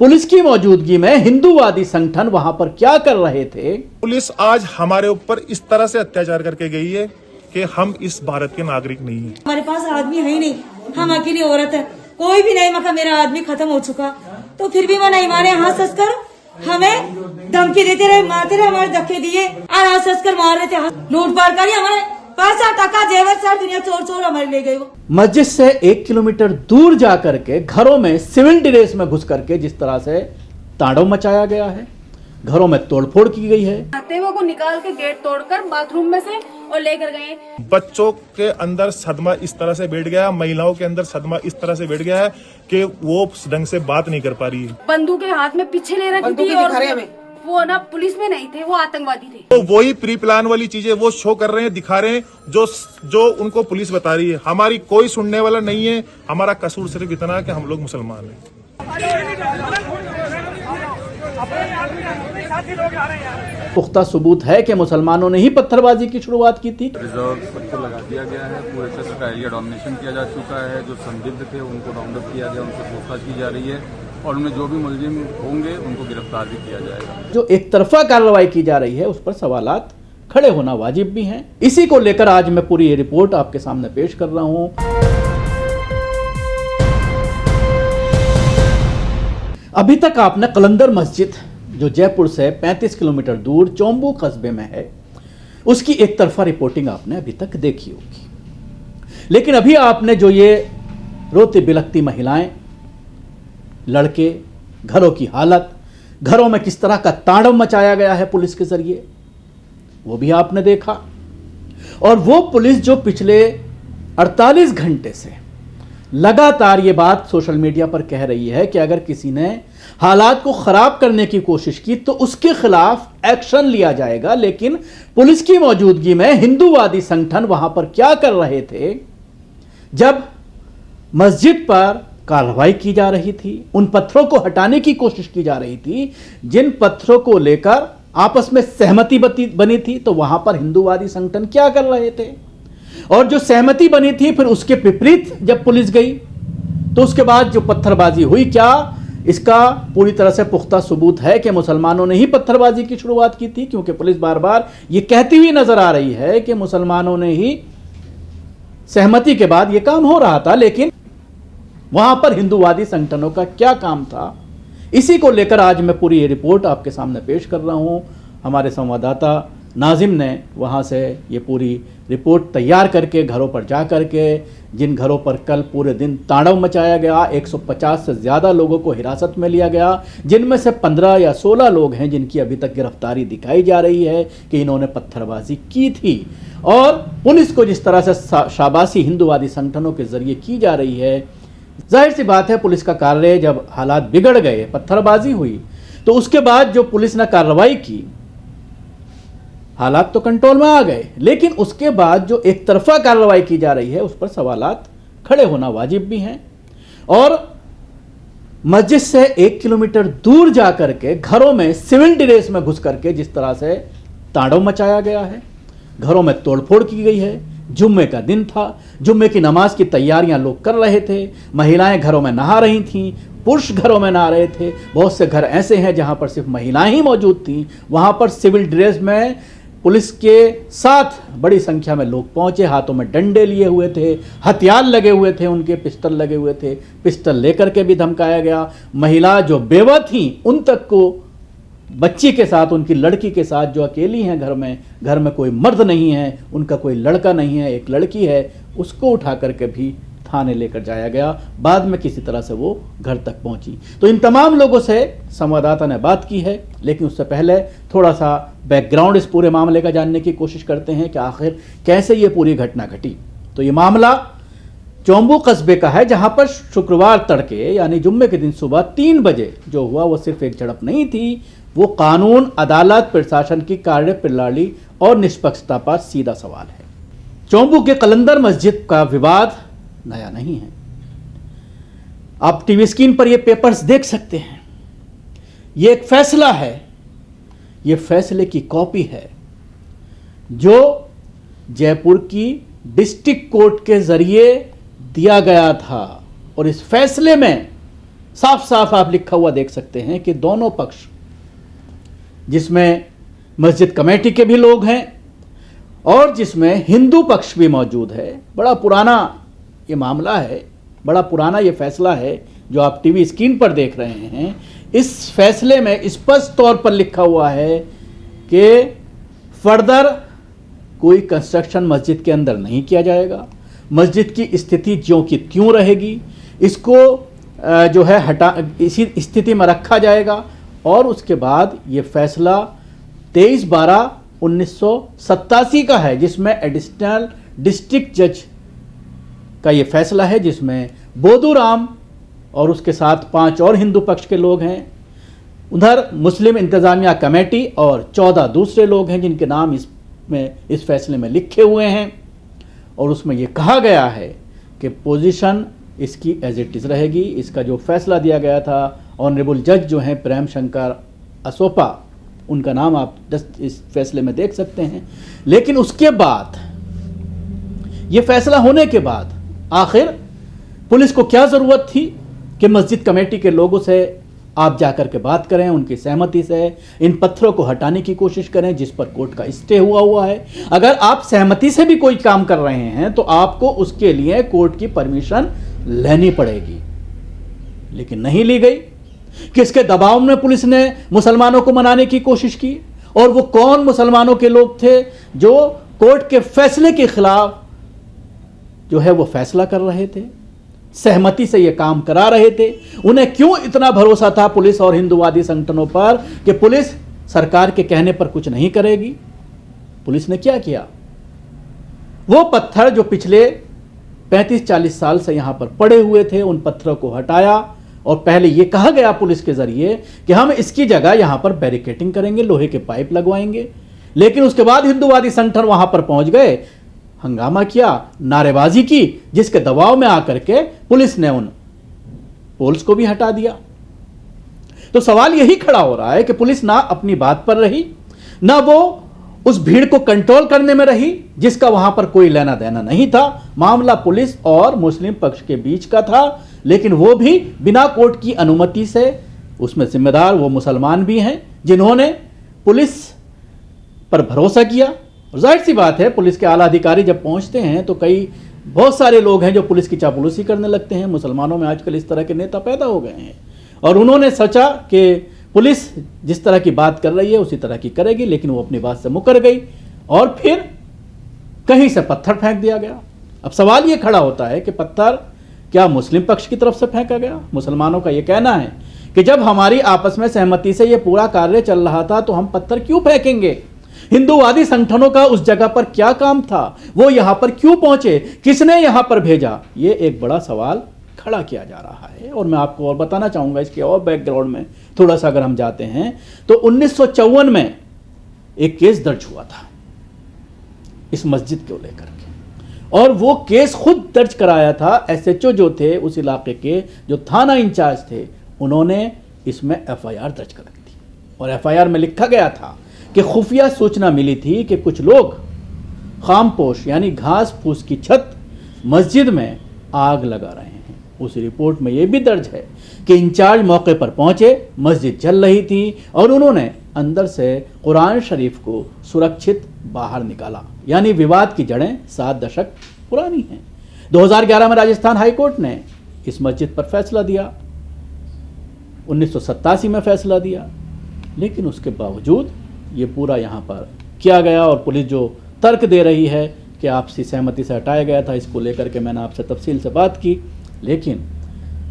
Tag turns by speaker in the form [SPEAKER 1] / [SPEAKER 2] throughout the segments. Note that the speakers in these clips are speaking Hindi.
[SPEAKER 1] पुलिस की मौजूदगी में हिंदूवादी संगठन वहां पर क्या कर रहे थे?
[SPEAKER 2] पुलिस आज हमारे ऊपर इस तरह से अत्याचार करके गई है कि हम इस भारत के नागरिक नहीं हैं।
[SPEAKER 3] हमारे पास आदमी है ही नहीं, हम अकेली औरत है, कोई भी नहीं। मगर मेरा आदमी खत्म हो चुका, तो फिर भी वो नहीं माने। हाँ सस्कर हमें धमकी देते रहे, मारते रहे, हमारे धक्के दिए और हाँ सस्कर मार रहे थे, लूटपाट करी। हमारे पैसा टका जेवर सार दुनिया चोर चोर हमारे ले गए। वो
[SPEAKER 1] मस्जिद से 1 किलोमीटर दूर जा करके घरों में सिविल ड्रेस में घुस करके जिस तरह से तांडव मचाया गया है, घरों में तोड़फोड़ की गई है।
[SPEAKER 4] वो को निकाल के गेट तोड़कर बाथरूम में से और लेकर गए।
[SPEAKER 2] बच्चों के अंदर सदमा इस तरह से बैठ गया, महिलाओं के अंदर सदमा इस तरह से बैठ गया है कि वो ढंग से बात नहीं कर पा रही है।
[SPEAKER 4] बंदूक के हाथ में पीछे ले रखी थी और वो ना पुलिस में नहीं थे, वो आतंकवादी थे।
[SPEAKER 2] तो वही प्री प्लान वाली चीजें वो शो कर रहे हैं, दिखा रहे हैं जो उनको पुलिस बता रही है। हमारी कोई सुनने वाला नहीं है। हमारा कसूर सिर्फ इतना है कि हम लोग मुसलमान हैं।
[SPEAKER 1] पुख्ता सबूत है कि मुसलमानों ने ही पत्थरबाजी की शुरुआत की थी।
[SPEAKER 5] रिजर्व पत्थर लगा दिया गया है, पूरे क्षेत्र का एरिया डोमिनेशन किया जा चुका है। जो संदिग्ध थे उनको राउंड अप किया गया, उनसे पूछताछ की जा रही है और उनमें जो भी मुलजिम होंगे उनको गिरफ्तार भी किया जाएगा।
[SPEAKER 1] जो एक तरफा कार्रवाई की जा रही है उस पर सवालात खड़े होना वाजिब भी हैं। इसी को लेकर आज मैं पूरी ये रिपोर्ट आपके सामने पेश कर रहा हूं। अभी तक आपने कलंदर मस्जिद, जो जयपुर से 35 किलोमीटर दूर चोम्बू कस्बे में है, उसकी एक तरफा रिपोर्टिंग आपने अभी तक देखी होगी। लेकिन अभी आपने जो ये रोती बिलखती महिलाएं, लड़के, घरों की हालत, घरों में किस तरह का तांडव मचाया गया है पुलिस के जरिए, वो भी आपने देखा। और वो पुलिस जो पिछले 48 घंटे से लगातार ये बात सोशल मीडिया पर कह रही है कि अगर किसी ने हालात को खराब करने की कोशिश की तो उसके खिलाफ एक्शन लिया जाएगा। लेकिन पुलिस की मौजूदगी में हिंदूवादी संगठन वहां पर क्या कर रहे थे? जब मस्जिद पर कार्रवाई की जा रही थी, उन पत्थरों को हटाने की कोशिश की जा रही थी जिन पत्थरों को लेकर आपस में सहमति बनी थी, तो वहां पर हिंदूवादी संगठन क्या कर रहे थे? और जो सहमति बनी थी फिर उसके विपरीत जब पुलिस गई तो उसके बाद जो पत्थरबाजी हुई, क्या इसका पूरी तरह से पुख्ता सबूत है कि मुसलमानों ने ही पत्थरबाजी की शुरुआत की थी? क्योंकि पुलिस बार बार ये कहती हुई नजर आ रही है कि मुसलमानों ने ही सहमति के बाद ये काम हो रहा था। लेकिन वहां पर हिंदूवादी संगठनों का क्या काम था, इसी को लेकर आज मैं पूरी ये रिपोर्ट आपके सामने पेश कर रहा हूं। हमारे संवाददाता नाजिम ने वहां से ये पूरी रिपोर्ट तैयार करके घरों पर जा करके, जिन घरों पर कल पूरे दिन तांडव मचाया गया, 150 से ज़्यादा लोगों को हिरासत में लिया गया, जिनमें से 15 या 16 लोग हैं जिनकी अभी तक गिरफ्तारी दिखाई जा रही है कि इन्होंने पत्थरबाजी की थी। और पुलिस को जिस तरह से शाबाशी हिंदूवादी संगठनों के जरिए की जा रही है, जाहिर सी बात है पुलिस का कार्य जब हालात बिगड़ गए, पत्थरबाजी हुई, तो उसके बाद जो पुलिस ने कार्रवाई की, हालात तो कंट्रोल में आ गए। लेकिन उसके बाद जो एक तरफा कार्रवाई की जा रही है उस पर सवालात खड़े होना वाजिब भी हैं। और मस्जिद से 1 किलोमीटर दूर जा करके घरों में सिविल ड्रेस में घुस करके जिस तरह से तांडव मचाया गया है, घरों में तोड़फोड़ की गई है। जुम्मे का दिन था, जुम्मे की नमाज की तैयारियां लोग कर रहे थे, महिलाएं घरों में नहा रही थीं, पुरुष घरों में नहा रहे थे। बहुत से घर ऐसे हैं जहां पर सिर्फ महिलाएं ही मौजूद थीं, वहां पर सिविल ड्रेस में पुलिस के साथ बड़ी संख्या में लोग पहुंचे, हाथों में डंडे लिए हुए थे, हथियार लगे हुए थे, उनके पिस्टल लगे हुए थे, पिस्टल लेकर के भी धमकाया गया। महिला जो बेवा थी उन तक को, बच्ची के साथ, उनकी लड़की के साथ जो अकेली हैं घर में कोई मर्द नहीं है, उनका कोई लड़का नहीं है, एक लड़की है, उसको उठा करके भी थाने लेकर जाया गया। बाद में किसी तरह से वो घर तक पहुंची। तो इन तमाम लोगों से संवाददाता ने बात की है, लेकिन उससे पहले थोड़ा सा बैकग्राउंड इस पूरे मामले का जानने की कोशिश करते हैं कि आखिर कैसे ये पूरी घटना घटी। तो ये मामला चोम्बू कस्बे का है, जहां पर शुक्रवार तड़के यानी जुम्मे के दिन सुबह 3 बजे जो हुआ वो सिर्फ एक झड़प नहीं थी, वो कानून, अदालत, प्रशासन की कार्य प्रणाली और निष्पक्षता पर सीधा सवाल है। चोम्बू के कलंदर मस्जिद का विवाद नया नहीं है। आप टीवी स्क्रीन पर ये पेपर्स देख सकते हैं। ये एक फैसला है, ये फैसले की कॉपी है जो जयपुर की डिस्ट्रिक्ट कोर्ट के जरिए दिया गया था। और इस फैसले में साफ साफ आप लिखा हुआ देख सकते हैं कि दोनों पक्ष, जिसमें मस्जिद कमेटी के भी लोग हैं और जिसमें हिंदू पक्ष भी मौजूद है, बड़ा पुराना ये मामला है, बड़ा पुराना ये फैसला है जो आप टीवी स्क्रीन पर देख रहे हैं। इस फैसले में स्पष्ट तौर पर लिखा हुआ है कि फर्दर कोई कंस्ट्रक्शन मस्जिद के अंदर नहीं किया जाएगा, मस्जिद की स्थिति ज्यों की त्यों रहेगी, इसको जो है हटा इसी स्थिति में रखा जाएगा। और उसके बाद ये फैसला 23/12/1987 का है, जिसमें एडिशनल डिस्ट्रिक्ट जज का ये फैसला है, जिसमें बोधूराम और उसके साथ 5 और हिंदू पक्ष के लोग हैं। उधर मुस्लिम इंतजामिया कमेटी और 14 दूसरे लोग हैं जिनके नाम इस फैसले में लिखे हुए हैं। और उसमें ये कहा गया है कि पोजीशन इसकी एज इट इज़ रहेगी। इसका जो फैसला दिया गया था, ऑनरेबल जज जो हैं प्रेम शंकर असोपा, उनका नाम आप इस फैसले में देख सकते हैं। लेकिन उसके बाद ये फैसला होने के बाद आखिर पुलिस को क्या ज़रूरत थी कि मस्जिद कमेटी के लोगों से आप जाकर के बात करें, उनकी सहमति से इन पत्थरों को हटाने की कोशिश करें जिस पर कोर्ट का स्टे हुआ है। अगर आप सहमति से भी कोई काम कर रहे हैं तो आपको उसके लिए कोर्ट की परमिशन लेनी पड़ेगी, लेकिन नहीं ली गई। किसके दबाव में पुलिस ने मुसलमानों को मनाने की कोशिश की? और वो कौन मुसलमानों के लोग थे जो कोर्ट के फैसले के खिलाफ जो है वो फैसला कर रहे थे, सहमति से ये काम करा रहे थे? उन्हें क्यों इतना भरोसा था पुलिस और हिंदूवादी संगठनों पर कि पुलिस सरकार के कहने पर कुछ नहीं करेगी? पुलिस ने क्या किया? वो पत्थर जो पिछले 35-40 साल से यहां पर पड़े हुए थे, उन पत्थरों को हटाया और पहले ये कहा गया पुलिस के जरिए कि हम इसकी जगह यहां पर बैरिकेटिंग करेंगे, लोहे के पाइप लगवाएंगे। लेकिन उसके बाद हिंदूवादी संगठन वहां पर पहुंच गए, हंगामा किया, नारेबाजी की, जिसके दबाव में आकर के पुलिस ने उन पोल्स को भी हटा दिया। तो सवाल यही खड़ा हो रहा है कि पुलिस ना अपनी बात पर रही, ना वो उस भीड़ को कंट्रोल करने में रही जिसका वहां पर कोई लेना देना नहीं था। मामला पुलिस और मुस्लिम पक्ष के बीच का था, लेकिन वो भी बिना कोर्ट की अनुमति से। उसमें जिम्मेदार वो मुसलमान भी हैं जिन्होंने पुलिस पर भरोसा किया। जाहिर सी बात है, पुलिस के आला अधिकारी जब पहुंचते हैं तो बहुत सारे लोग हैं जो पुलिस की चापलूसी करने लगते हैं। मुसलमानों में आजकल इस तरह के नेता पैदा हो गए हैं और उन्होंने सोचा कि पुलिस जिस तरह की बात कर रही है उसी तरह की करेगी, लेकिन वो अपनी बात से मुकर गई और फिर कहीं से पत्थर फेंक दिया गया। अब सवाल ये खड़ा होता है कि पत्थर क्या मुस्लिम पक्ष की तरफ से फेंका गया? मुसलमानों का ये कहना है कि जब हमारी आपस में सहमति से ये पूरा कार्य चल रहा था तो हम पत्थर क्यों फेंकेंगे? हिंदूवादी संगठनों का उस जगह पर क्या काम था? वो यहां पर क्यों पहुंचे? किसने यहां पर भेजा? ये एक बड़ा सवाल खड़ा किया जा रहा है। और मैं आपको और बताना चाहूंगा इसके और बैकग्राउंड में थोड़ा सा अगर हम जाते हैं तो 1954 में एक केस दर्ज हुआ था इस मस्जिद को लेकर के, और वो केस खुद दर्ज कराया था एसएचओ जो थे उस इलाके के, जो थाना इंचार्ज थे, उन्होंने इसमें एफआईआर दर्ज कर दी थी। और एफआईआर में लिखा गया था कि खुफिया सूचना मिली थी कि कुछ लोग खामपोश यानी घास फूस की छत मस्जिद में आग लगा रहे हैं। उस रिपोर्ट में यह भी दर्ज है कि इंचार्ज मौके पर पहुंचे, मस्जिद जल रही थी और उन्होंने अंदर से कुरान शरीफ को सुरक्षित बाहर निकाला। यानी विवाद की जड़ें 7 दशक पुरानी हैं। 2011 में राजस्थान हाईकोर्ट ने इस मस्जिद पर फैसला दिया, 1987 में फैसला दिया, लेकिन उसके बावजूद ये पूरा यहाँ पर किया गया। और पुलिस जो तर्क दे रही है कि आपसी सहमति से हटाया गया था, इसको लेकर के मैंने आपसे तफसील से बात की। लेकिन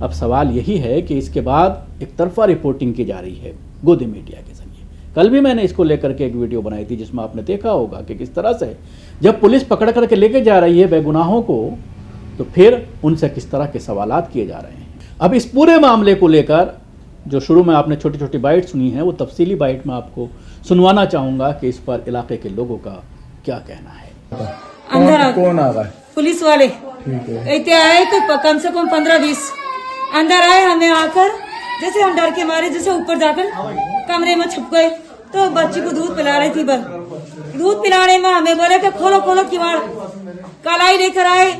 [SPEAKER 1] अब सवाल यही है कि इसके बाद एक तरफा रिपोर्टिंग की जा रही है गोदी मीडिया के जरिए। कल भी मैंने इसको लेकर के एक वीडियो बनाई थी जिसमें आपने देखा होगा कि किस तरह से जब पुलिस पकड़ करके लेके जा रही है बेगुनाहों को, तो फिर उनसे किस तरह के सवालात किए जा रहे हैं। अब इस पूरे मामले को लेकर जो शुरू में आपने छोटी छोटी बाइट सुनी है, वो तफसीली बाइट में आपको सुनवाना चाहूंगा कि इस पर इलाके के लोगों का क्या कहना है।
[SPEAKER 3] अंदर
[SPEAKER 6] कौन आ रहा है?
[SPEAKER 3] पुलिस वाले इतने आए तो कम से कम 15-20 अंदर आए। हमें आकर जैसे हम डर के मारे जैसे ऊपर जाकर कमरे में छुप गए, तो बच्ची को दूध पिला रही थी। दूध पिलाने में हमें बोले कि खोलो खोलो किवाड़। कलाई लेकर आए,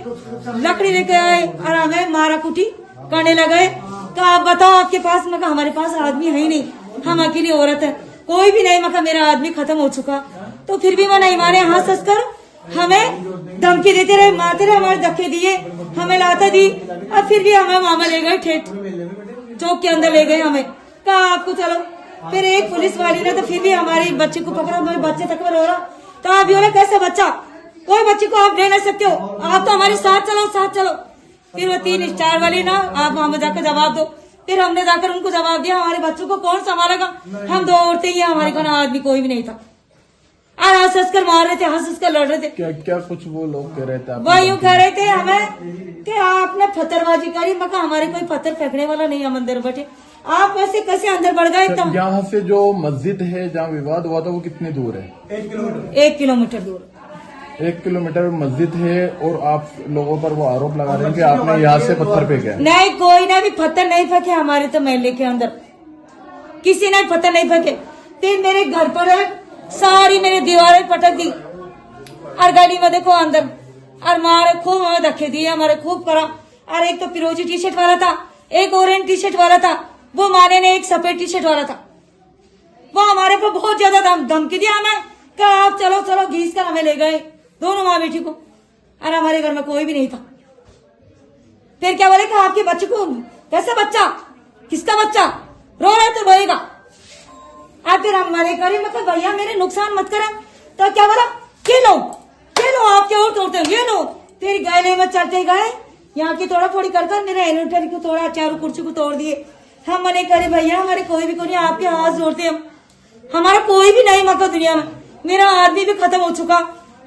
[SPEAKER 3] लकड़ी लेकर आए और हमें मारा कुटी करने लगे। कहा आप बताओ आपके पास? मैं कहा हमारे पास आदमी है ही नहीं, हम अकेली औरत है, कोई भी नहीं। मैं कहा मेरा आदमी खत्म हो चुका। तो फिर भी वो नहीं माने। हाँ सस्कर हमें धमकी देते रहे, मारते रहे, हमारे धक्के दिए, हमें लाता दी, और फिर भी हमें मामा ले गए, ठेठ चौक के अंदर ले गए हमें। कहा आपको चलो। फिर एक पुलिस वाली ने तो फिर भी हमारे बच्चे को पकड़ा, हमारे बच्चे तक रो रहा। तो आप बोले कैसे बच्चा, कोई बच्चे को आप ले नहीं सकते हो, आप तो हमारे साथ चलो, साथ चलो। फिर वो 3 स्टार वाली ना, आप हमें जाकर जवाब दो। फिर हमने जाकर उनको जवाब दिया, हमारे बच्चों को कौन संभालेगा, हम 2 औरतें ही हैं, हमारे को ना आदमी कोई भी नहीं था। और हंस हंस कर मार रहे थे, हंस हंस कर लड़ रहे थे।
[SPEAKER 6] क्या क्या कुछ वो लोग कह रहे थे?
[SPEAKER 3] वो यूँ कह रहे थे हमें कि आपने पत्थरबाजी करी। मैं कहा हमारे कोई पत्थर फेंकने वाला नहीं, हम अंदर बैठे, आप वैसे कैसे अंदर बढ़ गए? एकदम
[SPEAKER 6] यहाँ से जो मस्जिद है जहाँ विवाद हुआ था वो कितनी दूर है?
[SPEAKER 3] 1 किलोमीटर दूर।
[SPEAKER 6] 1 किलोमीटर मस्जिद है, और आप लोगों पर वो आरोप लगा रहे हैं कि आपने यहाँ से पत्थर फेंके हैं।
[SPEAKER 3] नहीं, कोई ने भी पत्थर नहीं फेंके हमारे तो महल्ले के अंदर, किसी ने पत्थर नहीं फेंके। फिर मेरे घर पर सारी मेरी दीवारें पटक दी, और गली में देखो अंदर, और मारे खूब हमें धक्के दिए, हमारे खूब करा। और एक तो फिरोजी टी शर्ट वाला था, एक ऑरेंज टी शर्ट वाला था, वो माने ने एक सफेद टी शर्ट वाला था। वो हमारे को बहुत ज्यादा धमकी दिया हमें, कहा आप चलो चलो, घीस कर हमें ले गए दोनों माँ बेटी को, और हमारे घर में कोई भी नहीं था। फिर क्या बोले कि आपके बच्चे को, कैसा बच्चा, किसका बच्चा, रो रहा है तो रोएगा। और फिर हम मरे करे, मतलब भैया मेरे नुकसान मत करें। तो क्या बोला, ये लो आप क्या और तोड़ते हो, ये लो। फिर गले में चलते गए, यहाँ की तोड़ा फोड़ी कर मेरे एलिवेटर को तोड़ा, चारों कुर्सी को तोड़ दिए। हम मने करे भैया हमारे कोई भी नहीं, आपके हाथ जोड़ते हम, हमारा कोई भी नहीं मका दुनिया में, मेरा आदमी भी खत्म हो चुका,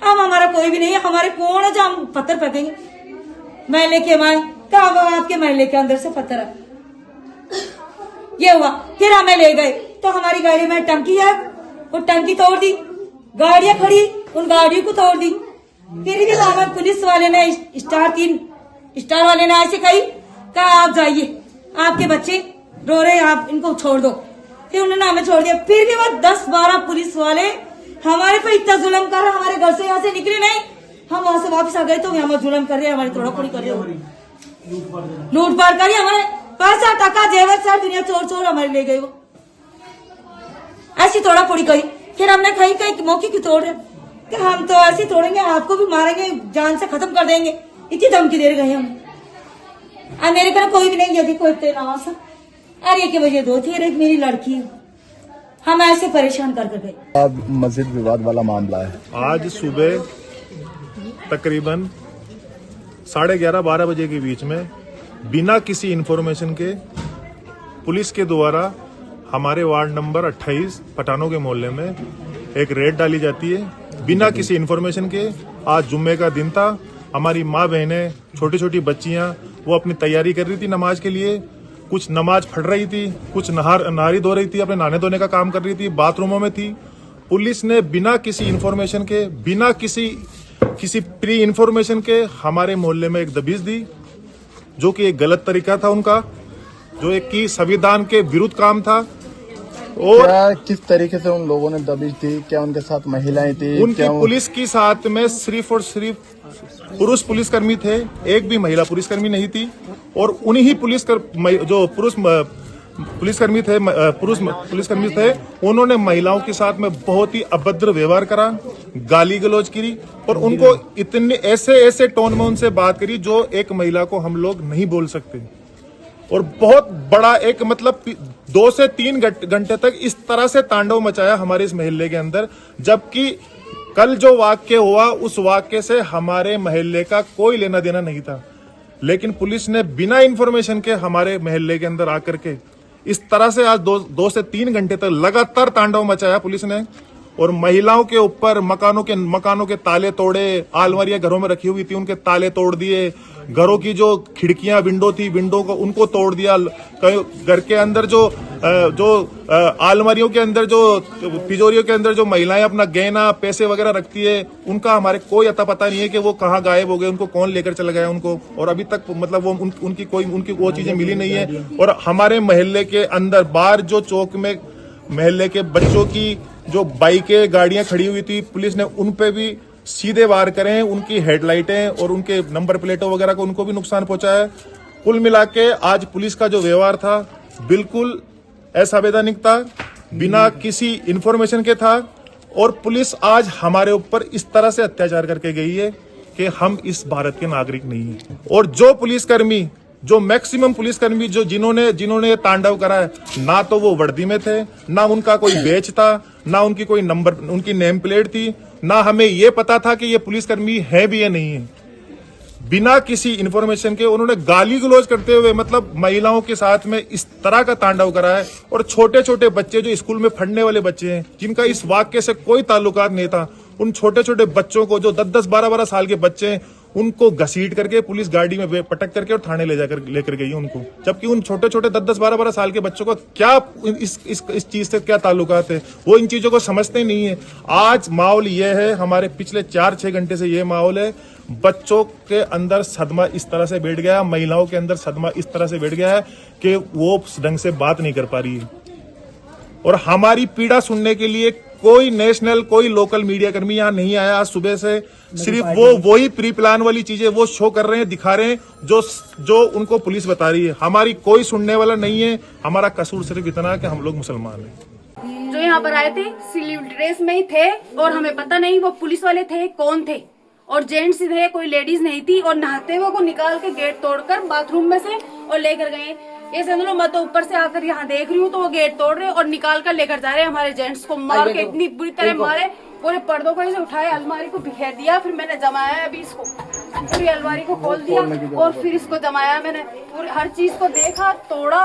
[SPEAKER 3] अब हमारा कोई भी नहीं है, हमारे कौन है जो हम पत्थर फेंकेंगे महल्ले के माए? कहा आपके महल्ले के अंदर से पत्थर है। ये हुआ। फिर हमें ले गए तो हमारी गाड़ी में टंकी है, वो टंकी तोड़ दी, गाड़ियां खड़ी, उन गाड़ियों को तोड़ दी। फिर भी हमें पुलिस वाले ने, स्टार वाले ने ऐसे कहा आप जाइए, आपके बच्चे रो रहे, आप इनको छोड़ दो। फिर उन्होंने हमें छोड़ दिया। फिर भी वो 10-12 पुलिस वाले हमारे पे इतना जुल्म कर रहे, हमारे घर से यहाँ से निकले नहीं, हम वहां से वापस आ गए तो हमें जुल्म कर रहे, हमारी तोड़ा फोड़ी कर रहे, लूटपाट करी, हमारे पैसा टका जेवर सारी दुनिया चोर हमारे ले गए। वो ऐसी तोड़ा फोड़ी करी। फिर हमने कहीं मौके की तोड़ रहे कि हम तो ऐसे तोड़ेंगे, आपको भी मारेंगे, जान से खत्म कर देंगे, इतनी धमकी दे गए हम। और मेरे घर कोई भी नहीं, यदि कोई तेनावा सा, और ये की वजह 2 थी, एक मेरी लड़की है, हम ऐसे परेशान कर गए।
[SPEAKER 6] अब मस्जिद विवाद वाला मामला है।
[SPEAKER 2] आज सुबह तकरीबन 11:30-12 बजे के बीच में बिना किसी इंफॉर्मेशन के पुलिस के द्वारा हमारे वार्ड नंबर 28 पठानों के मोहल्ले में एक रेड डाली जाती है बिना किसी इंफॉर्मेशन के। आज जुम्मे का दिन था, हमारी माँ बहनें, छोटी छोटी बच्चियां, वो अपनी तैयारी कर रही थी नमाज के लिए, कुछ नमाज पढ़ रही थी, कुछ नहारी धो रही थी, अपने नहाने धोने का काम कर रही थी, बाथरूमों में थी। पुलिस ने बिना किसी इंफॉर्मेशन के, बिना किसी प्री इंफॉर्मेशन के हमारे मोहल्ले में एक दबिश दी, जो कि एक गलत तरीका था उनका, जो एक की संविधान के विरुद्ध काम था। और
[SPEAKER 6] क्या किस तरीके से उन लोगों ने दबिश दी? क्या उनके साथ महिलाएं थी?
[SPEAKER 2] उनकी पुलिस की साथ में सिर्फ और सिर्फ पुरुष पुलिसकर्मी थे, एक भी महिला पुलिसकर्मी नहीं थी। और उन्हीं जो पुरुष पुलिसकर्मी थे, उन्होंने महिलाओं के साथ में बहुत ही अभद्र व्यवहार करा, गाली गलौज करी, और उनको इतने ऐसे टोन में उनसे बात करी जो एक महिला को हम लोग नहीं बोल सकते। और बहुत बड़ा एक मतलब 2 से 3 घंटे तक इस तरह से तांडव मचाया हमारे इस मोहल्ले के अंदर, जबकि कल जो वाक्य हुआ उस वाक्य से हमारे मोहल्ले का कोई लेना देना नहीं था। लेकिन पुलिस ने बिना इंफॉर्मेशन के हमारे मोहल्ले के अंदर आकर के इस तरह से आज 2 से 3 घंटे तक लगातार तांडव मचाया पुलिस ने, और महिलाओं के ऊपर मकानों के ताले तोड़े, अलमारियां घरों में रखी हुई थी उनके ताले तोड़ दिए, घरों की जो खिड़कियां विंडो को उनको तोड़ दिया, घर के अंदर जो अलमारियों के अंदर, जो तिजोरियों के अंदर जो महिलाएं अपना गहना पैसे वगैरह रखती है, उनका हमारे कोई अता पता नहीं है कि वो कहाँ गायब हो गए, उनको कौन लेकर चला गया उनको, और अभी तक मतलब वो उनकी वो चीजें मिली नहीं है। और हमारे मोहल्ले के अंदर बाहर जो चौक में मोहल्ले के बच्चों की जो बाइकें गाड़ियां खड़ी हुई थी, पुलिस ने उन पे भी सीधे वार करे, उनकी हेडलाइटें और उनके नंबर प्लेटों वगैरह को उनको भी नुकसान पहुंचा है। कुल मिला के आज पुलिस का जो व्यवहार था बिल्कुल असंवैधानिक था, बिना किसी इंफॉर्मेशन के था। और पुलिस आज हमारे ऊपर इस तरह से अत्याचार करके गई है कि हम इस भारत के नागरिक नहीं हैं। और जो पुलिसकर्मी, जो मैक्सिमम पुलिसकर्मी जो जिन्होंने ये तांडव करा है, ना तो वो वर्दी में थे, ना उनका कोई बैच था, ना उनकी कोई नंबर, उनकी नेम प्लेट थी, ना हमें ये पता था कि ये पुलिसकर्मी है भी या नहीं है। बिना किसी इंफॉर्मेशन के उन्होंने गाली गलौज करते हुए मतलब महिलाओं के साथ में इस तरह का तांडव करा है। और छोटे छोटे बच्चे जो स्कूल में पढ़ने वाले बच्चे हैं, जिनका इस वाक्य से कोई ताल्लुकात नहीं था, उन छोटे छोटे बच्चों को जो 10-10, 12-12 साल के बच्चे हैं, उनको घसीट करके पुलिस गाड़ी में पटक करके और थाने लेकर गई है उनको। जबकि उन छोटे छोटे 10-10, 12-12 साल के बच्चों का क्या इस चीज से क्या ताल्लुकात है, वो इन चीजों को समझते नहीं है। आज माहौल ये है, हमारे पिछले 4-6 घंटे से ये माहौल है, बच्चों के अंदर सदमा इस तरह से बैठ गया, महिलाओं के अंदर सदमा इस तरह से बैठ गया है कि वो ढंग से बात नहीं कर पा रही है। और हमारी पीड़ा सुनने के लिए कोई नेशनल, कोई लोकल मीडिया कर्मी यहाँ नहीं आया आज सुबह से। सिर्फ वो वही प्री प्लान वाली चीजें वो शो कर रहे हैं, दिखा रहे हैं जो उनको पुलिस बता रही है। हमारी कोई सुनने वाला नहीं है। हमारा कसूर सिर्फ इतना है कि हम लोग मुसलमान हैं।
[SPEAKER 4] जो यहाँ पर आए थे सिविल ड्रेस में ही थे और हमें पता नहीं वो पुलिस वाले थे कौन थे, और जेंट्स थे, कोई लेडीज नहीं थी। और नहाते हुए को निकाल के गेट तोड़कर बाथरूम में से और लेकर गए। ये समझ लो, मैं तो ऊपर से आकर यहाँ देख रही हूँ तो वो गेट तोड़ रहे और निकाल कर लेकर जा रहे हैं। हमारे जेंट्स को मार के इतनी बुरी तरह मारे, पूरे पर्दों को ऐसे उठाए, अलमारी को बिखेर दिया। फिर मैंने जमाया, अभी इसको पूरी अलमारी को खोल दिया और फिर इसको जमाया। मैंने पूरी हर चीज को देखा, तोड़ा,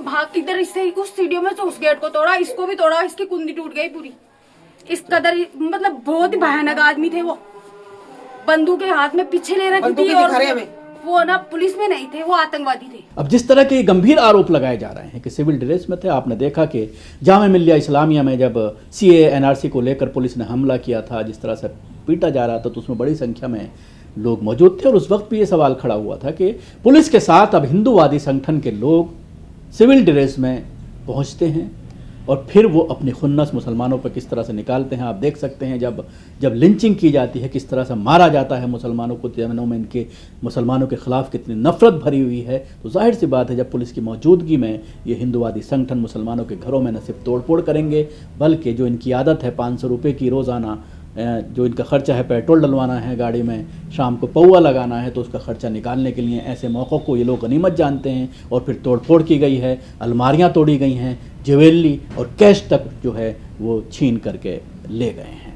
[SPEAKER 4] भाग इधर इससे उस सीढ़ियों में से उस गेट को तोड़ा, इसको भी तोड़ा, इसकी कुंडी टूट गई पूरी। इस कदर मतलब बहुत ही भयानक आदमी थे वो। बंदूक के हाथ में पीछे ले रखी थी और वो ना पुलिस में नहीं थे, वो आतंकवादी थे।
[SPEAKER 1] अब जिस तरह के गंभीर आरोप लगाए जा रहे हैं कि सिविल ड्रेस में थे, आपने देखा कि जामिया मिल्लिया इस्लामिया में जब CAA NRC को लेकर पुलिस ने हमला किया था, जिस तरह से पीटा जा रहा था, तो उसमें बड़ी संख्या में लोग मौजूद थे। और उस वक्त भी ये सवाल खड़ा हुआ था कि पुलिस के साथ अब हिंदूवादी संगठन के लोग सिविल ड्रेस में पहुँचते हैं और फिर वो अपने खुन्नस मुसलमानों पर किस तरह से निकालते हैं। आप देख सकते हैं जब लिंचिंग की जाती है, किस तरह से मारा जाता है मुसलमानों को, जमीनों में इनके मुसलमानों के खिलाफ कितनी नफरत भरी हुई है। तो जाहिर सी बात है, जब पुलिस की मौजूदगी में ये हिंदूवादी संगठन मुसलमानों के घरों में न सिर्फ तोड़फोड़ करेंगे, बल्कि जो इनकी आदत है 500 रुपये की रोज़ाना जो इनका खर्चा है, पेट्रोल डलवाना है गाड़ी में, शाम को पौवा लगाना है, तो उसका खर्चा निकालने के लिए ऐसे मौक़ों को ये लोग गनीमत जानते हैं। और फिर तोड़फोड़ की गई है, अलमारियां तोड़ी गई हैं, ज्वेलरी और कैश तक जो है वो छीन करके ले गए हैं।